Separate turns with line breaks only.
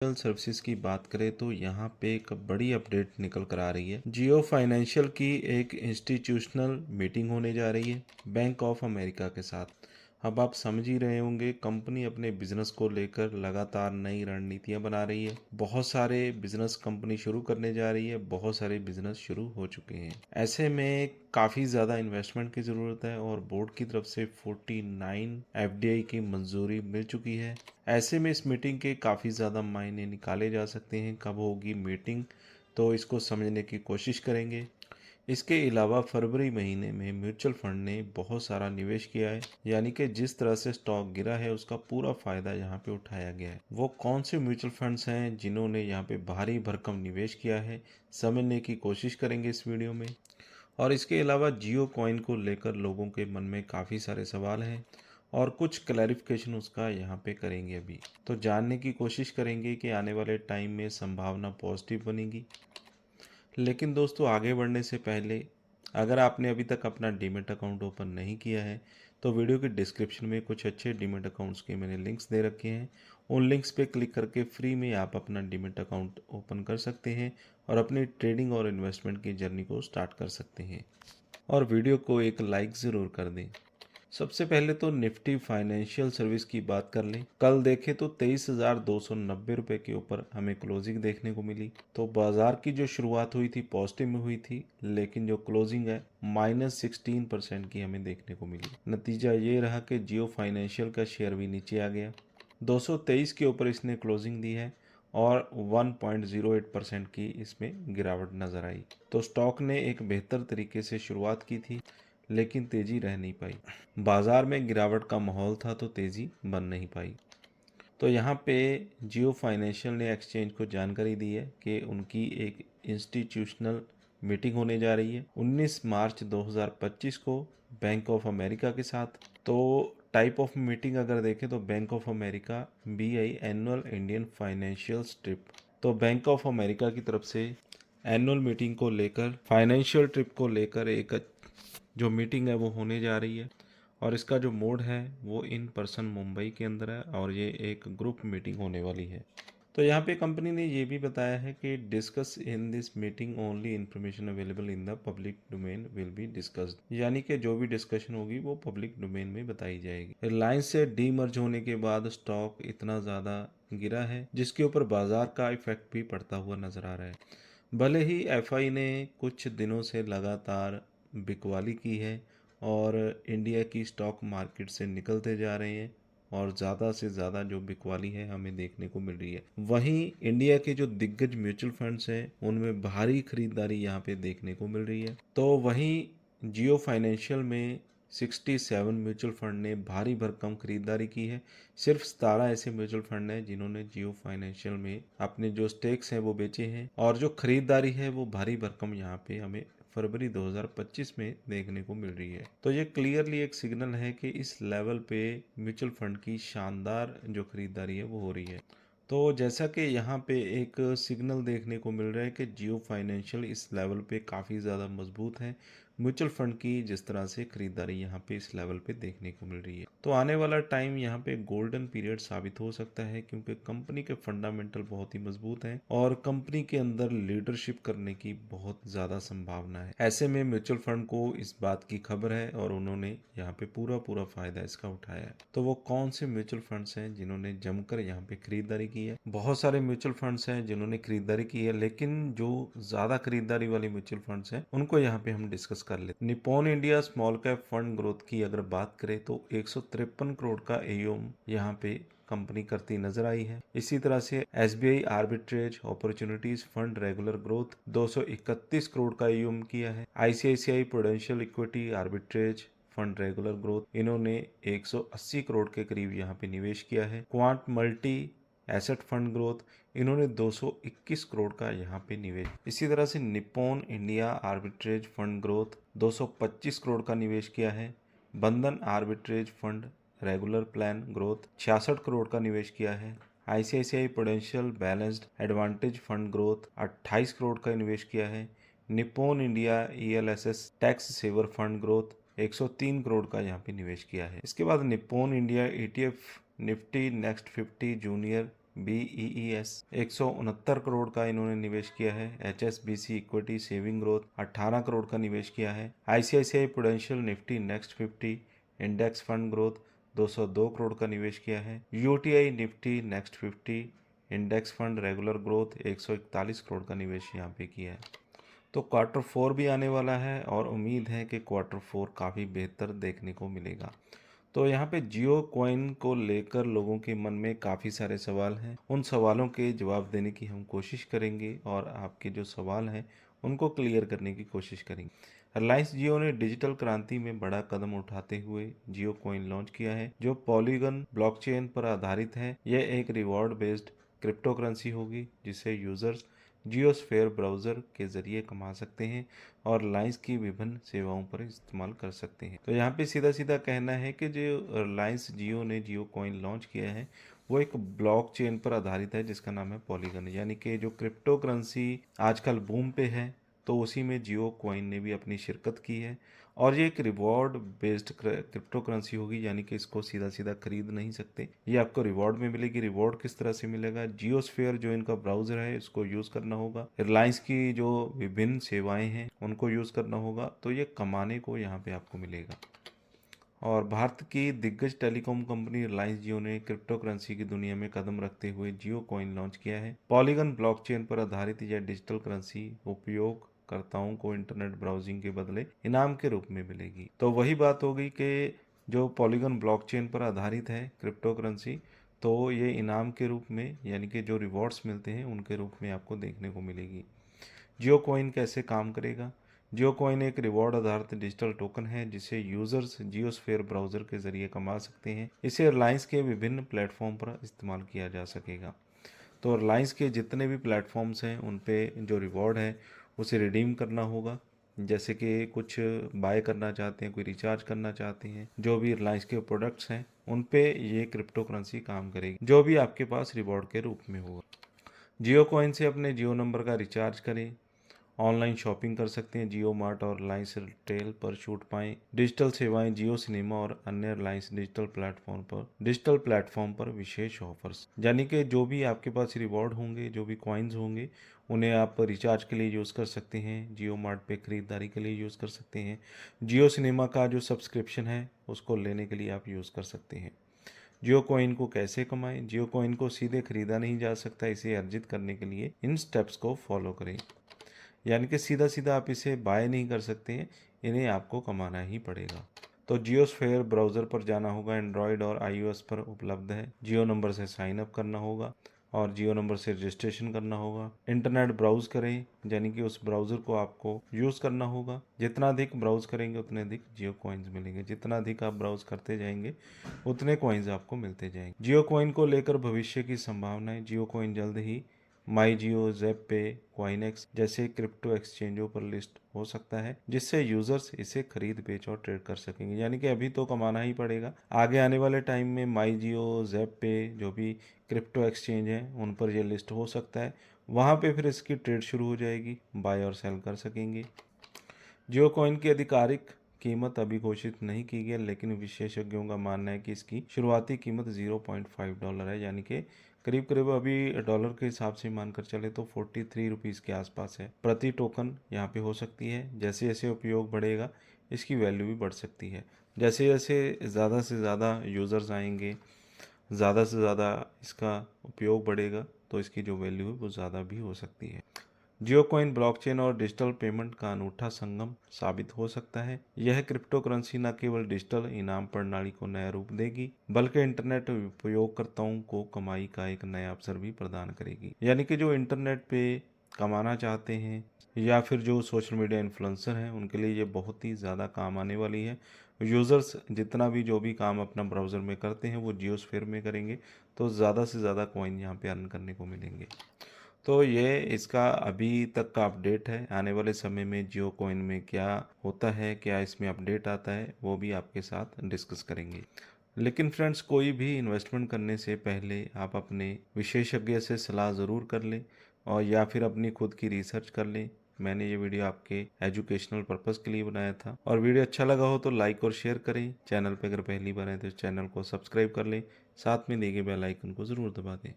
Financial services की बात करें तो यहाँ पे एक बड़ी अपडेट निकल कर आ रही है। जियो फाइनेंशियल की एक इंस्टीट्यूशनल मीटिंग होने जा रही है बैंक ऑफ अमेरिका के साथ। अब आप समझ ही रहे होंगे, कंपनी अपने बिजनेस को लेकर लगातार नई रणनीतियां बना रही है। बहुत सारे बिजनेस कंपनी शुरू करने जा रही है, बहुत सारे बिजनेस शुरू हो चुके हैं। ऐसे में काफ़ी ज़्यादा इन्वेस्टमेंट की ज़रूरत है और बोर्ड की तरफ से 49 एफडीआई की मंजूरी मिल चुकी है। ऐसे में इस मीटिंग के काफ़ी ज़्यादा मायने निकाले जा सकते हैं। कब होगी मीटिंग, तो इसको समझने की कोशिश करेंगे। इसके अलावा फरवरी महीने में म्यूचुअल फंड ने बहुत सारा निवेश किया है, यानी कि जिस तरह से स्टॉक गिरा है उसका पूरा फायदा यहाँ पे उठाया गया है। वो कौन से म्यूचुअल फंड्स हैं जिन्होंने यहाँ पे भारी भरकम निवेश किया है, समझने की कोशिश करेंगे इस वीडियो में। और इसके अलावा जियो कॉइन को लेकर लोगों के मन में काफ़ी सारे सवाल हैं और कुछ क्लैरिफिकेशन उसका यहाँ पे करेंगे अभी। तो जानने की कोशिश करेंगे कि आने वाले टाइम में संभावना पॉजिटिव बनेगी। लेकिन दोस्तों, आगे बढ़ने से पहले अगर आपने अभी तक अपना डीमैट अकाउंट ओपन नहीं किया है तो वीडियो के डिस्क्रिप्शन में कुछ अच्छे डीमैट अकाउंट्स के मैंने लिंक्स दे रखे हैं। उन लिंक्स पे क्लिक करके फ्री में आप अपना डीमैट अकाउंट ओपन कर सकते हैं और अपनी ट्रेडिंग और इन्वेस्टमेंट की जर्नी को स्टार्ट कर सकते हैं। और वीडियो को एक लाइक ज़रूर कर दें। सबसे पहले तो निफ्टी फाइनेंशियल सर्विस की बात कर लें। कल देखें तो 23,290 रुपये के ऊपर हमें क्लोजिंग देखने को मिली। तो बाजार की जो शुरुआत हुई थी पॉजिटिव में हुई थी, लेकिन जो क्लोजिंग है -16% की हमें देखने को मिली। नतीजा ये रहा कि जियो फाइनेंशियल का शेयर भी नीचे आ गया। 223 के ऊपर इसने क्लोजिंग दी है और 1.08% की इसमें गिरावट नजर आई। तो स्टॉक ने एक बेहतर तरीके से शुरुआत की थी, लेकिन तेजी रह नहीं पाई। बाजार में गिरावट का माहौल था तो तेजी बन नहीं पाई। तो यहाँ पे जियो फाइनेंशियल ने एक्सचेंज को जानकारी दी है कि उनकी एक इंस्टीट्यूशनल मीटिंग होने जा रही है 19 मार्च 2025 को बैंक ऑफ अमेरिका के साथ। तो टाइप ऑफ मीटिंग अगर देखें तो bank of America BI annual Indian financial trip. तो बैंक ऑफ अमेरिका की तरफ से एनुअल मीटिंग को लेकर, फाइनेंशियल ट्रिप को लेकर एक जो मीटिंग है वो होने जा रही है और इसका जो मोड है वो इन पर्सन मुंबई के अंदर है और ये एक ग्रुप मीटिंग होने वाली है। तो यहाँ पे कंपनी ने ये भी बताया है कि discuss in this meeting only information available in the public domain will be discussed, यानी कि जो भी डिस्कशन होगी वो पब्लिक डोमेन में बताई जाएगी। रिलायंस से डीमर्ज होने के बाद स्टॉक इतना ज़्यादा गिरा है जिसके ऊपर बाजार का इफेक्ट भी पड़ता हुआ नजर आ रहा है। भले ही एफआई ने कुछ दिनों से लगातार बिकवाली की है और इंडिया की स्टॉक मार्केट से निकलते जा रहे हैं और ज़्यादा से ज़्यादा जो बिकवाली है हमें देखने को मिल रही है। वहीं इंडिया के जो दिग्गज म्यूचुअल फंड्स हैं उनमें भारी खरीदारी यहाँ पे देखने को मिल रही है। तो वहीं जियो फाइनेंशियल में 67 म्यूचुअल फंड ने भारी भरकम खरीदारी की है। सिर्फ 17 ऐसे म्यूचुअल फंड हैं जिन्होंने जियो फाइनेंशियल में अपने जो स्टेक्स हैं वो बेचे हैं और जो खरीदारी है वो भारी भरकम यहाँ पे हमें फरवरी 2025 में देखने को मिल रही है। तो ये क्लियरली एक सिग्नल है कि इस लेवल पे म्यूचुअल फंड की शानदार जो खरीदारी है वो हो रही है। तो जैसा कि यहाँ पे एक सिग्नल देखने को मिल रहा है कि जियो फाइनेंशियल इस लेवल पे काफ़ी ज़्यादा मजबूत है। म्यूचुअल फंड की जिस तरह से खरीदारी यहाँ पे इस लेवल पे देखने को मिल रही है, तो आने वाला टाइम यहाँ पे गोल्डन पीरियड साबित हो सकता है, क्योंकि कंपनी के फंडामेंटल बहुत ही मजबूत हैं और कंपनी के अंदर लीडरशिप करने की बहुत ज़्यादा संभावना है। ऐसे में म्यूचुअल फंड को इस बात की खबर है और उन्होंने यहाँ पे पूरा पूरा फायदा इसका उठाया है। तो वो कौन से म्यूचुअल फंड्स हैं जिन्होंने जमकर यहाँ पे खरीदारी की है? बहुत सारे म्यूचुअल फंड्स हैं जिन्होंने खरीदारी की है, लेकिन जो ज्यादा खरीदारी वाले म्यूचुअल फंड्स हैं उनको यहाँ पे हम डिस्कस कर लेते हैं। Nippon India small cap fund growth की अगर बात करें तो 153 करोड़ का एयूएम यहाँ पे कंपनी करती नजर आई है। इसी तरह से SBI arbitrage opportunities fund regular growth 231 crore का एयूएम किया है। ICICI prudential equity arbitrage fund regular growth इन्होंने 180 करोड़ के करीब यहाँ पे निवेश किया है। Quant multi asset fund growth इन्होंने 221 करोड़ का यहाँ पे निवेश। इसी तरह से Nippon India arbitrage fund growth 225 crore का निवेश किया है। Bandhan arbitrage fund regular plan growth 66 crore का निवेश किया है। ICICI prudential balanced advantage fund growth 28 crore का निवेश किया है। Nippon India ELSS tax saver fund growth 103 crore का यहाँ पे निवेश किया है। इसके बाद Nippon India ETF Nifty next 50 junior BEES 169 crore का इन्होंने निवेश किया है। HSBC equity saving growth 18 crore का निवेश किया है। ICICI prudential Nifty next 50 index fund growth 202 crore का निवेश किया है। UTI Nifty next 50 index fund regular growth 141 crore का निवेश यहाँ पे किया है। तो Q4 भी आने वाला है और उम्मीद है कि Q4 काफ़ी बेहतर देखने को मिलेगा। तो यहाँ पे जियो कॉइन को लेकर लोगों के मन में काफ़ी सारे सवाल हैं। उन सवालों के जवाब देने की हम कोशिश करेंगे और आपके जो सवाल हैं उनको क्लियर करने की कोशिश करेंगे। रिलायंस जियो ने डिजिटल क्रांति में बड़ा कदम उठाते हुए जियो कॉइन लॉन्च किया है जो पॉलीगन ब्लॉकचेन पर आधारित है। यह एक रिवॉर्ड बेस्ड क्रिप्टो करेंसी होगी जिसे यूजर्स जियोस्फेयर ब्राउज़र के ज़रिए कमा सकते हैं और रिलायंस की विभिन्न सेवाओं पर इस्तेमाल कर सकते हैं। तो यहाँ पे सीधा सीधा कहना है कि जो रिलायंस जियो ने जियो कॉइन लॉन्च किया है वो एक ब्लॉकचेन पर आधारित है जिसका नाम है पॉलीगन, यानी कि जो क्रिप्टो करेंसी आजकल बूम पे है तो उसी में जियो कॉइन ने भी अपनी शिरकत की है। और ये एक रिवॉर्ड बेस्ड क्रिप्टो करेंसी होगी, यानी कि इसको सीधा सीधा खरीद नहीं सकते, ये आपको रिवॉर्ड में मिलेगी। रिवॉर्ड किस तरह से मिलेगा? जियोस्फेयर जो इनका ब्राउज़र है इसको यूज़ करना होगा, रिलायंस की जो विभिन्न सेवाएं हैं उनको यूज़ करना होगा, तो ये कमाने को यहाँ पे आपको मिलेगा। और भारत की दिग्गज टेलीकॉम कंपनी रिलायंस जियो ने क्रिप्टो करेंसी की दुनिया में कदम रखते हुए जियो कॉइन लॉन्च किया है। पॉलीगन ब्लॉकचेन पर आधारित यह डिजिटल करेंसी उपयोगकर्ताओं को इंटरनेट ब्राउजिंग के बदले इनाम के रूप में मिलेगी। तो वही बात हो गई कि जो पॉलीगन ब्लॉकचेन पर आधारित है क्रिप्टो करेंसी, तो ये इनाम के रूप में यानी कि जो रिवॉर्ड्स मिलते हैं उनके रूप में आपको देखने को मिलेगी। जियो कॉइन कैसे काम करेगा? जियो कॉइन एक रिवॉर्ड आधारित डिजिटल टोकन है जिसे यूजर्स जियोस्फेयर ब्राउज़र के जरिए कमा सकते हैं। इसे रिलायंस के विभिन्न प्लेटफॉर्म पर इस्तेमाल किया जा सकेगा। तो रिलायंस के जितने भी प्लेटफॉर्म्स हैं उन पे जो रिवॉर्ड है उसे रिडीम करना होगा। जैसे कि कुछ बाय करना चाहते हैं, कोई रिचार्ज करना चाहते हैं, जो भी रिलायंस के प्रोडक्ट्स हैं उन पे ये क्रिप्टो करेंसी काम करेगी, जो भी आपके पास रिवॉर्ड के रूप में होगा। जियो कॉइन से अपने जियो नंबर का रिचार्ज करें। ऑनलाइन शॉपिंग कर सकते हैं, जियो मार्ट और रिलायंस रिटेल पर छूट पाएं। डिजिटल सेवाएं, जियो सिनेमा और अन्य रिलायंस डिजिटल प्लेटफॉर्म पर विशेष ऑफर्स, यानी कि जो भी आपके पास रिवॉर्ड होंगे, जो भी कॉइन्स होंगे उन्हें आप रिचार्ज के लिए यूज़ कर सकते हैं, जियो मार्ट पे ख़रीदारी के लिए यूज़ कर सकते हैं, जियो सिनेमा का जो सब्सक्रिप्शन है उसको लेने के लिए आप यूज़ कर सकते हैं। जियो कॉइन को कैसे कमाएं? जियो कॉइन को सीधे खरीदा नहीं जा सकता, इसे अर्जित करने के लिए इन स्टेप्स को फॉलो करें। यानी कि सीधा सीधा आप इसे बाय नहीं कर सकते हैं, इन्हें आपको कमाना ही पड़ेगा। तो जियोस्फेयर ब्राउज़र पर जाना होगा, एंड्रॉयड और iOS पर उपलब्ध है। जियो नंबर से साइन अप करना होगा और जियो नंबर से रजिस्ट्रेशन करना होगा। इंटरनेट ब्राउज़ करें, यानी कि उस ब्राउज़र को आपको यूज़ करना होगा। जितना अधिक ब्राउज़ करेंगे उतने अधिक जियो कॉइन्स मिलेंगे। जितना अधिक आप ब्राउज़ करते जाएंगे उतने कॉइन्स आपको मिलते जाएंगे। जियो कॉइन को लेकर भविष्य की संभावनाएं। जियो कॉइन जल्द ही माई जियो, ज़ेप पे, कॉइनेक्स जैसे क्रिप्टो एक्सचेंजों पर लिस्ट हो सकता है, जिससे यूजर्स इसे खरीद बेच और ट्रेड कर सकेंगे। यानी कि अभी तो कमाना ही पड़ेगा, आगे आने वाले टाइम में माई जियो, ज़ेप पे जो भी क्रिप्टो एक्सचेंज हैं उन पर यह लिस्ट हो सकता है, वहाँ पे फिर इसकी ट्रेड शुरू हो जाएगी, बाय और सेल कर सकेंगे। जियो कॉइन की आधिकारिक कीमत अभी घोषित नहीं की गई, लेकिन विशेषज्ञों का मानना है कि इसकी शुरुआती कीमत $0.5 है, यानी कि करीब करीब अभी डॉलर के हिसाब से मानकर चले तो 43 रुपीज़ के आसपास है प्रति टोकन यहाँ पे हो सकती है। जैसे जैसे उपयोग बढ़ेगा इसकी वैल्यू भी बढ़ सकती है। जैसे जैसे ज़्यादा से ज़्यादा यूज़र्स आएंगे, ज़्यादा से ज़्यादा इसका उपयोग बढ़ेगा तो इसकी जो वैल्यू है वो ज़्यादा भी हो सकती है। जियो कॉइन ब्लॉकचेन और डिजिटल पेमेंट का अनूठा संगम साबित हो सकता है। यह क्रिप्टो करेंसी न केवल डिजिटल इनाम प्रणाली को नया रूप देगी, बल्कि इंटरनेट उपयोगकर्ताओं को कमाई का एक नया अवसर भी प्रदान करेगी। यानी कि जो इंटरनेट पे कमाना चाहते हैं या फिर जो सोशल मीडिया इन्फ्लुएंसर हैं उनके लिए ये बहुत ही ज़्यादा काम आने वाली है। यूज़र्स जितना भी जो भी काम अपना ब्राउज़र में करते हैं वो जियोस्फेयर में करेंगे, तो ज़्यादा से ज़्यादा कॉइन यहाँ पे अर्न करने को मिलेंगे। तो ये इसका अभी तक का अपडेट है। आने वाले समय में जियो कॉइन में क्या होता है, क्या इसमें अपडेट आता है, वो भी आपके साथ डिस्कस करेंगे। लेकिन फ्रेंड्स, कोई भी इन्वेस्टमेंट करने से पहले आप अपने विशेषज्ञ से सलाह ज़रूर कर लें और या फिर अपनी खुद की रिसर्च कर लें। मैंने ये वीडियो आपके एजुकेशनल पर्पज़ के लिए बनाया था और वीडियो अच्छा लगा हो तो लाइक और शेयर करें। चैनल पर अगर पहली बार आए तो चैनल को सब्सक्राइब कर लें, साथ में दिए गए बेल आइकन को ज़रूर दबा दें।